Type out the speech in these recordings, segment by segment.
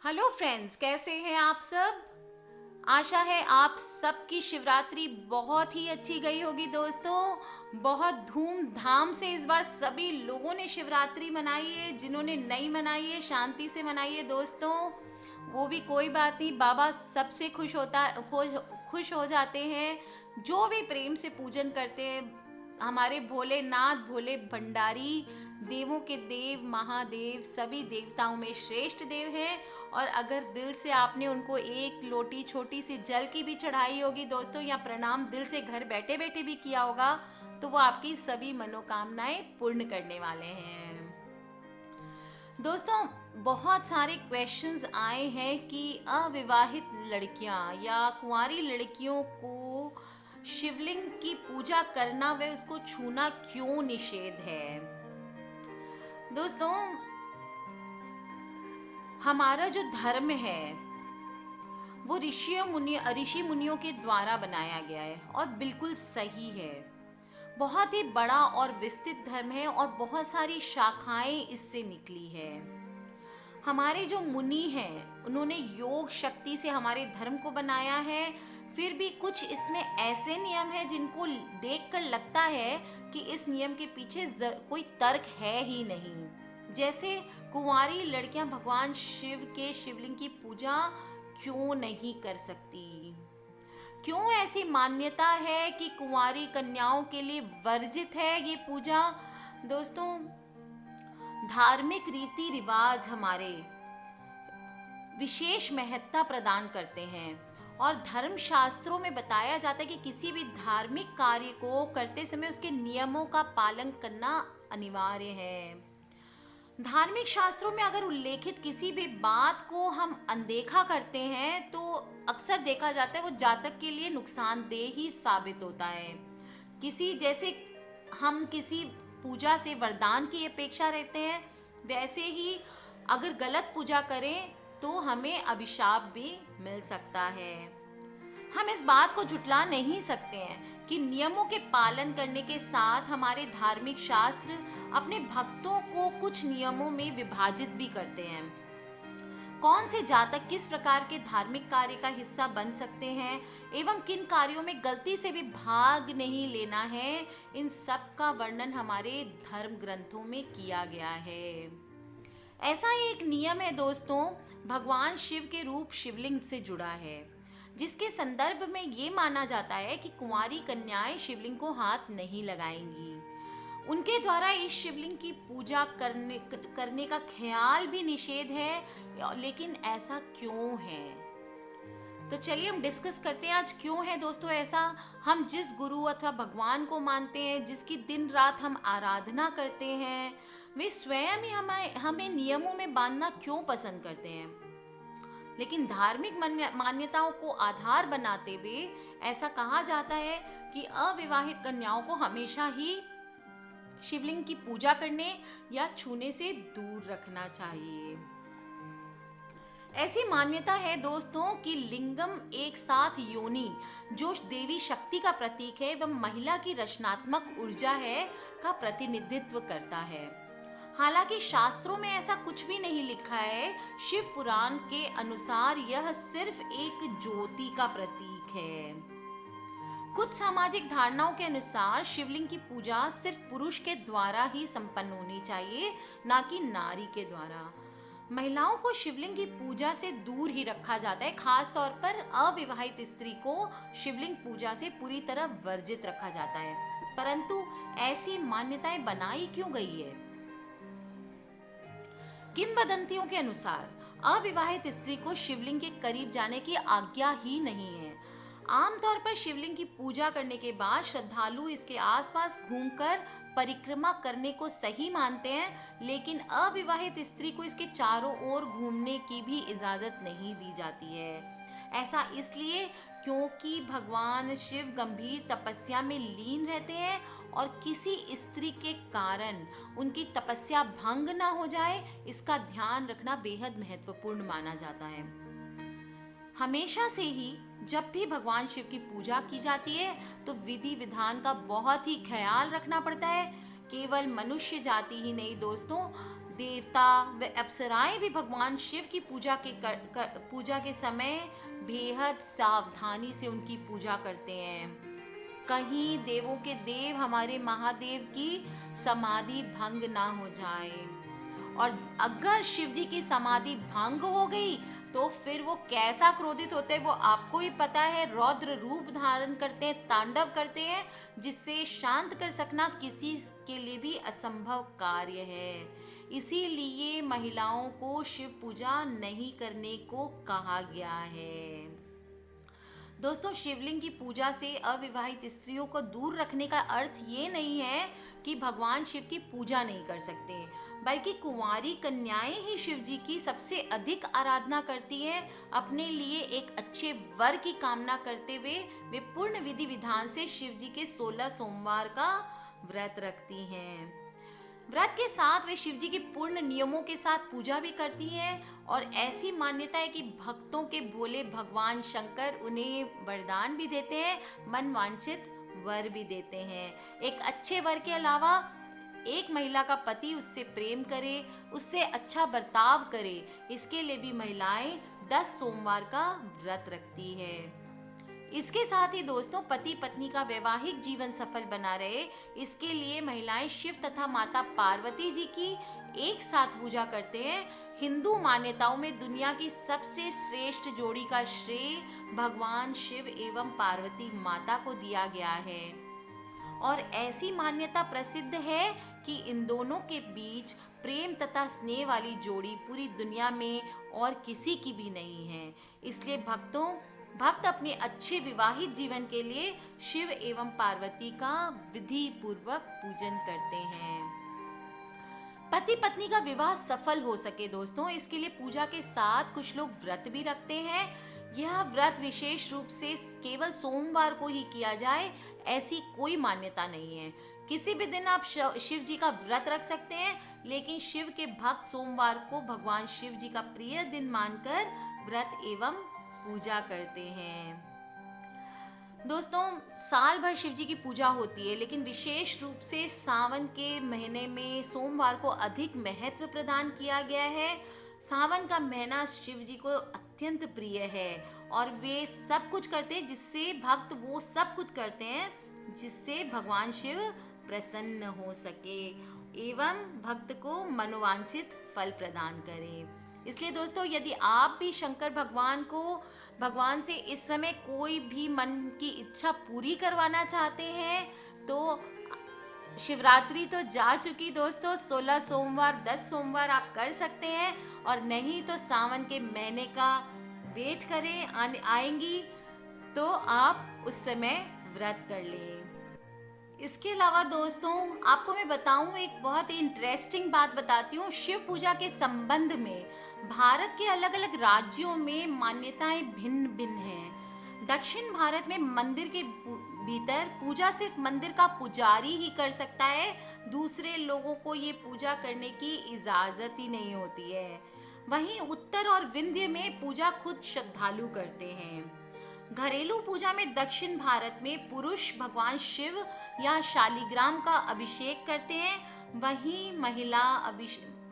Hello friends, कैसे हैं आप सब। आशा है आप सबकी शिवरात्रि बहुत ही अच्छी गई होगी दोस्तों। बहुत धूमधाम से इस बार सभी लोगों ने शिवरात्रि मनाई है। जिन्होंने नहीं मनाई है शांति से मनाई है दोस्तों। वो भी कोई बात नहीं, बाबा सबसे खुश हो जाते हैं जो भी प्रेम से पूजन करते हैं। हमारे भोलेनाथ भोले भंडारी देवों के देव महादेव सभी देवताओं में श्रेष्ठ देव हैं। और अगर दिल से आपने उनको एक लोटी छोटी सी जल की भी चढ़ाई होगी दोस्तों, या प्रणाम दिल से घर बैठे बैठे भी किया होगा, तो वो आपकी सभी मनोकामनाएं पूर्ण करने वाले हैं दोस्तों। बहुत सारे क्वेश्चंस आए हैं कि अविवाहित लड़कियां या कुंवारी लड़कियों को शिवलिंग की पूजा करना व उसको छूना क्यों निषेध है। दोस्तों, हमारा जो धर्म है वो ऋषि मुनियों के द्वारा बनाया गया है और बिल्कुल सही है। बहुत ही बड़ा और विस्तृत धर्म है और बहुत सारी शाखाएं इससे निकली है। हमारे जो मुनि हैं उन्होंने योग शक्ति से हमारे धर्म को बनाया है। फिर भी कुछ इसमें ऐसे नियम हैं जिनको देखकर लगता है कि इस नियम के पीछे कोई तर्क है ही नहीं। जैसे कुंवारी लड़कियां भगवान शिव के शिवलिंग की पूजा क्यों नहीं कर सकती। क्यों ऐसी मान्यता है कि कुंवारी कन्याओं के लिए वर्जित है ये पूजा। दोस्तों, धार्मिक रीति रिवाज हमारे विशेष महत्ता प्रदान करते हैं और धर्म शास्त्रों में बताया जाता है कि किसी भी धार्मिक कार्य को करते समय उसके नियमों का पालन करना अनिवार्य है। धार्मिक शास्त्रों में अगर उल्लेखित किसी भी बात को हम अनदेखा करते हैं तो अक्सर देखा जाता है वो जातक के लिए नुकसानदेह ही साबित होता है। जैसे हम किसी पूजा से वरदान की अपेक्षा रहते हैं, वैसे ही अगर गलत पूजा करें तो हमें अभिशाप भी मिल सकता है। हम इस बात को झुठला नहीं सकते हैं कि नियमों के पालन करने के साथ हमारे धार्मिक शास्त्र अपने भक्तों को कुछ नियमों में विभाजित भी करते हैं। कौन से जातक किस प्रकार के धार्मिक कार्य का हिस्सा बन सकते हैं एवं किन कार्यों में गलती से भी भाग नहीं लेना है, इन सब का वर्णन हमारे धर्म ग्रंथों में किया गया है। ऐसा ही एक नियम है दोस्तों, भगवान शिव के रूप शिवलिंग से जुड़ा है, जिसके संदर्भ में ये माना जाता है कि कुंवारी कन्याएं शिवलिंग को हाथ नहीं लगाएंगी। उनके द्वारा इस शिवलिंग की पूजा करने का ख्याल भी निषेध है। लेकिन ऐसा क्यों है, तो चलिए हम डिस्कस करते हैं आज क्यों है दोस्तों ऐसा। हम जिस गुरु अथवा भगवान को मानते हैं, जिसकी दिन रात हम आराधना करते हैं, वे स्वयं ही हमें नियमों में बांधना क्यों पसंद करते हैं। लेकिन धार्मिक मान्यताओं को आधार बनाते हुए ऐसा कहा जाता है कि अविवाहित कन्याओं को हमेशा ही शिवलिंग की पूजा करने या छूने से दूर रखना चाहिए। ऐसी मान्यता है दोस्तों कि लिंगम एक साथ योनि, जो देवी शक्ति का प्रतीक है एवं महिला की रचनात्मक ऊर्जा है, का प्रतिनिधित्व करता है। हालांकि शास्त्रों में ऐसा कुछ भी नहीं लिखा है। शिव पुराण के अनुसार यह सिर्फ एक ज्योति का प्रतीक है। कुछ सामाजिक धारणाओं के अनुसार शिवलिंग की पूजा सिर्फ पुरुष के द्वारा ही संपन्न होनी चाहिए, ना कि नारी के द्वारा। महिलाओं को शिवलिंग की पूजा से दूर ही रखा जाता है। खास तौर पर अविवाहित स्त्री को शिवलिंग पूजा से पूरी तरह वर्जित रखा जाता है। परंतु ऐसी मान्यताएं बनाई क्यों गई है। किंवदंतियों के अनुसार अविवाहित स्त्री को शिवलिंग के करीब जाने की आज्ञा ही नहीं है। आमतौर पर शिवलिंग की पूजा करने के बाद श्रद्धालु इसके आसपास घूमकर परिक्रमा करने को सही मानते हैं, लेकिन अविवाहित स्त्री को इसके चारों ओर घूमने की भी इजाजत नहीं दी जाती है। ऐसा इसलिए क्योंकि भगवान शिव गंभीर तपस्या में लीन रहते हैं और किसी स्त्री के कारण उनकी तपस्या भंग ना हो जाए, इसका ध्यान रखना बेहद महत्वपूर्ण माना जाता है। हमेशा से ही जब भी भगवान शिव की पूजा की जाती है तो विधि विधान का बहुत ही ख्याल रखना पड़ता है। केवल मनुष्य जाति ही नहीं दोस्तों, देवता व अप्सराएं भी भगवान शिव की पूजा के समय बेहद सावधानी से उनकी पूजा करते हैं। कहीं देवों के देव हमारे महादेव की समाधि भंग ना हो जाए। और अगर शिव जी की समाधि भंग हो गई तो फिर वो कैसा क्रोधित होते हैं वो आपको ही पता है। रौद्र रूप धारण करते हैं, तांडव करते हैं, जिससे शांत कर सकना किसी के लिए भी असंभव कार्य है। इसीलिए महिलाओं को शिव पूजा नहीं करने को कहा गया है। दोस्तों, शिवलिंग की पूजा से अविवाहित स्त्रियों को दूर रखने का अर्थ ये नहीं है कि भगवान शिव की पूजा नहीं कर सकते, बल्कि कुंवारी कन्याएं ही शिव जी की सबसे अधिक आराधना करती हैं। अपने लिए एक अच्छे वर की कामना करते हुए वे पूर्ण विधि विधान से शिव जी के 16 सोमवार का व्रत रखती हैं। व्रत के साथ वे शिव जी के पूर्ण नियमों के साथ पूजा भी करती हैं। और ऐसी मान्यता है कि भक्तों के भोले भगवान शंकर उन्हें वरदान भी देते हैं, मनवांछित वर भी देते हैं। एक अच्छे वर के अलावा एक महिला का पति उससे प्रेम करे, उससे अच्छा बर्ताव करे, इसके लिए भी महिलाएं 10 सोमवार का व्रत रखती है। इसके साथ ही दोस्तों, पति पत्नी का वैवाहिक जीवन सफल बना रहे, इसके लिए महिलाएं शिव तथा माता पार्वती जी की एक साथ पूजा करते हैं। हिंदू मान्यताओं में दुनिया की सबसे श्रेष्ठ जोड़ी का श्रेय भगवान शिव एवं पार्वती माता को दिया गया है। और ऐसी मान्यता प्रसिद्ध है कि इन दोनों के बीच प्रेम तथा स्नेह वाली जोड़ी पूरी दुनिया में और किसी की भी नहीं है। इसलिए भक्त अपने अच्छे विवाहित जीवन के लिए शिव एवं पार्वती का विधि पूर्वक पूजन करते हैं। पति पत्नी का विवाह सफल हो सके दोस्तों, इसके लिए पूजा के साथ कुछ लोग व्रत भी रखते हैं। यह व्रत विशेष रूप से केवल सोमवार को ही किया जाए, ऐसी कोई मान्यता नहीं है। किसी भी दिन आप शिव जी का व्रत रख सकते हैं, लेकिन शिव के भक्त सोमवार को भगवान शिव जी का प्रिय दिन मानकर व्रत एवं पूजा करते हैं। दोस्तों, साल भर शिव जी की पूजा होती है, लेकिन विशेष रूप से सावन के महीने में सोमवार को अधिक महत्व प्रदान किया गया है। सावन का महीना शिव जी को अत्यंत प्रिय है और वे सब कुछ करते हैं जिससे भक्त वो सब कुछ करते हैं जिससे भगवान शिव प्रसन्न हो सके एवं भक्त को मनोवांछित फल प्रदान करे। इसलिए दोस्तों, यदि आप भी शंकर भगवान से इस समय कोई भी मन की इच्छा पूरी करवाना चाहते हैं तो शिवरात्रि तो जा चुकी दोस्तों, 16 सोमवार 10 सोमवार आप कर सकते हैं, और नहीं तो सावन के महीने का वेट करें, आएंगी तो आप उस समय व्रत कर लें। इसके अलावा दोस्तों, आपको मैं बताऊं, एक बहुत ही इंटरेस्टिंग बात बताती हूँ। शिव पूजा के संबंध में भारत के अलग अलग राज्यों में मान्यताएं भिन्न भिन्न हैं। दक्षिण भारत में मंदिर के भीतर पूजा सिर्फ मंदिर का पुजारी ही कर सकता है, दूसरे लोगों को ये पूजा करने की इजाजत ही नहीं होती है। वहीं उत्तर और विंध्य में पूजा खुद श्रद्धालु करते हैं। घरेलू पूजा में दक्षिण भारत में पुरुष भगवान शिव या शालिग्राम का अभिषेक करते हैं, वहीं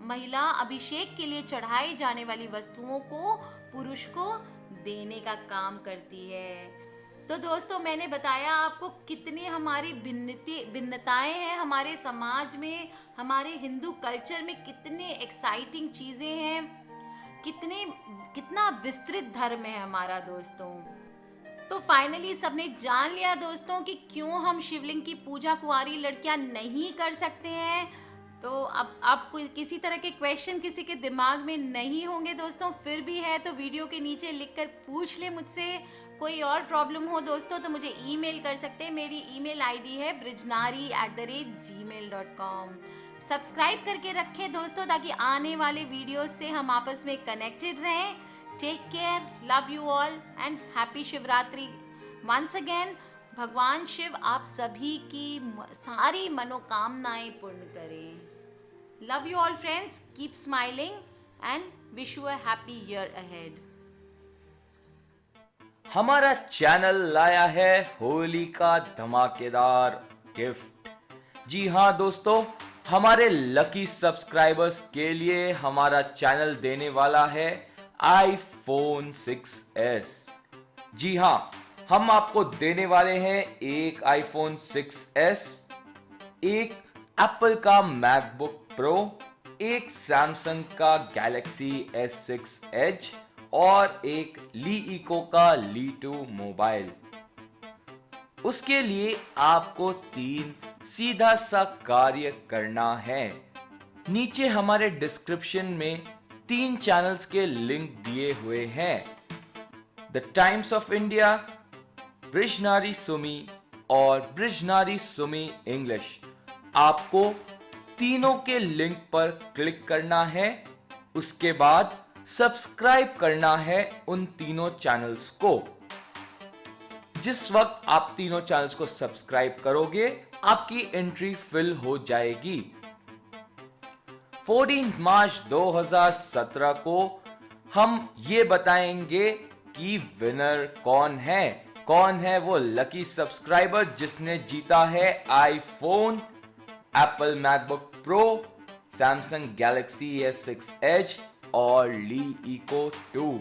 महिला अभिषेक के लिए चढ़ाई जाने वाली वस्तुओं को पुरुष को देने का काम करती है। तो दोस्तों, मैंने बताया आपको कितनी हमारी भिन्नताएं हैं हमारे समाज में, हमारे हिंदू कल्चर में कितने एक्साइटिंग चीजें हैं, कितना विस्तृत धर्म है हमारा दोस्तों। तो फाइनली सबने जान लिया दोस्तों कि क्यों हम शिवलिंग की पूजा कुंवारी लड़कियां नहीं कर सकते हैं। तो अब कोई किसी तरह के क्वेश्चन किसी के दिमाग में नहीं होंगे दोस्तों, फिर भी है तो वीडियो के नीचे लिखकर पूछ ले मुझसे। कोई और प्रॉब्लम हो दोस्तों तो मुझे ईमेल कर सकते हैं, मेरी ईमेल आईडी है brijnari@gmail.com। सब्सक्राइब करके रखें दोस्तों ताकि आने वाले वीडियो से हम आपस में कनेक्टेड रहें। Take care, love you all and happy Shivratri once again. भगवान शिव आप सभी की सारी मनोकामनाएं पूर्ण करें। Love you all friends, keep smiling and wish you a happy year ahead. हमारा चैनल लाया है होली का धमाकेदार गिफ्ट। जी हाँ दोस्तों, हमारे लकी सब्सक्राइबर्स के लिए हमारा चैनल देने वाला है आईफोन 6s। जी हां, हम आपको देने वाले हैं एक आईफोन 6s, एक एप्पल का मैकबुक प्रो, एक सैमसंग का गैलेक्सी S6 एज और एक लीइको का ली2 मोबाइल। उसके लिए आपको 3 सीधा सा कार्य करना है। नीचे हमारे डिस्क्रिप्शन में 3 चैनल्स के लिंक दिए हुए हैं, द टाइम्स ऑफ इंडिया, ब्रिजनारी सुमी और ब्रिजनारी सुमी इंग्लिश। आपको तीनों के लिंक पर क्लिक करना है, उसके बाद सब्सक्राइब करना है उन तीनों चैनल्स को। जिस वक्त आप तीनों चैनल्स को सब्सक्राइब करोगे, आपकी एंट्री फिल हो जाएगी। 14 मार्च 2017 को हम ये बताएंगे कि विनर कौन है वो लकी सब्सक्राइबर जिसने जीता है iPhone, Apple MacBook Pro, Samsung Galaxy S6 edge और लीइको 2।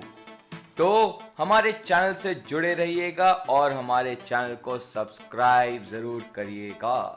तो हमारे चैनल से जुड़े रहिएगा और हमारे चैनल को सब्सक्राइब जरूर करिएगा।